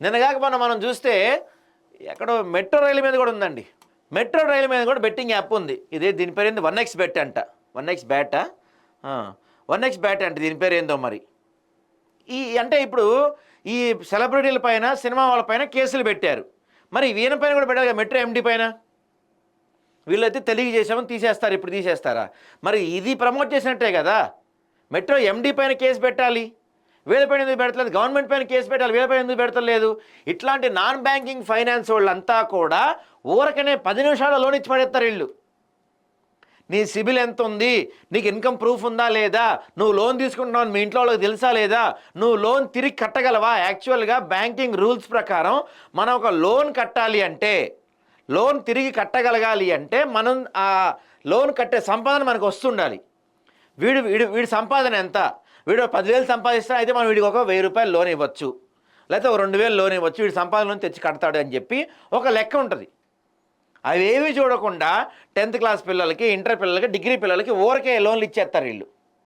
నిన్నగాక మనం చూస్తే ఎక్కడో మెట్రో రైలు మీద కూడా ఉందండి. మెట్రో రైలు మీద కూడా బెట్టింగ్ యాప్ ఉంది. దీని పేరు ఏంది, 1x బెట్ అంట. 1x బ్యాటా, 1x బ్యాట్ అంటే దీని పేరు ఏందో మరి. అంటే ఇప్పుడు ఈ సెలబ్రిటీల పైన, సినిమా వాళ్ళ పైన కేసులు పెట్టారు. మరి వీళ్ళ పైన కూడా పెట్టారు కదా, మెట్రో ఎండి పైన. వీళ్ళైతే తెలియజేసామని తీసేస్తారు, ఇప్పుడు తీసేస్తారా? మరి ఇది ప్రమోట్ చేసినట్టే కదా. మెట్రో ఎండి పైన కేసు పెట్టాలి, వీళ్ళపైన ఎందుకు పెడతలేదు? గవర్నమెంట్ పైన కేసు పెట్టాలి, వీళ్ళపైన ఎందుకు పెడతలేదు? ఇట్లాంటి నాన్ బ్యాంకింగ్ ఫైనాన్స్ వాళ్ళంతా కూడా ఊరకనే 10 నిమిషాల లోన్ ఇచ్చి పడేస్తారు వీళ్ళు. నీ సిబిల్ ఎంత ఉంది, నీకు ఇన్కమ్ ప్రూఫ్ ఉందా లేదా, నువ్వు లోన్ తీసుకుంటున్నావు మీ ఇంట్లో వాళ్ళకి తెలుసా లేదా, నువ్వు లోన్ తిరిగి కట్టగలవా? యాక్చువల్గా బ్యాంకింగ్ రూల్స్ ప్రకారం మనం ఒక లోన్ కట్టాలి అంటే, లోన్ తిరిగి కట్టగలగాలి అంటే మనం ఆ లోన్ కట్టే సంపాదన మనకు వస్తుండాలి. వీడి సంపాదన ఎంత, వీడు 10,000 సంపాదిస్తా అయితే మనం వీడికి ఒక 1,000 రూపాయలు లోన్ ఇవ్వచ్చు, లేకపోతే ఒక 2,000 లోన్ ఇవ్వచ్చు, వీడి సంపాదన తెచ్చి కడతాడు అని చెప్పి ఒక లెక్క ఉంటుంది. అవేమీ చూడకుండా 10th క్లాస్ పిల్లలకి, ఇంటర్ పిల్లలకి, డిగ్రీ పిల్లలకి ఊరకే లోన్లు ఇచ్చేస్తారు వీళ్ళు.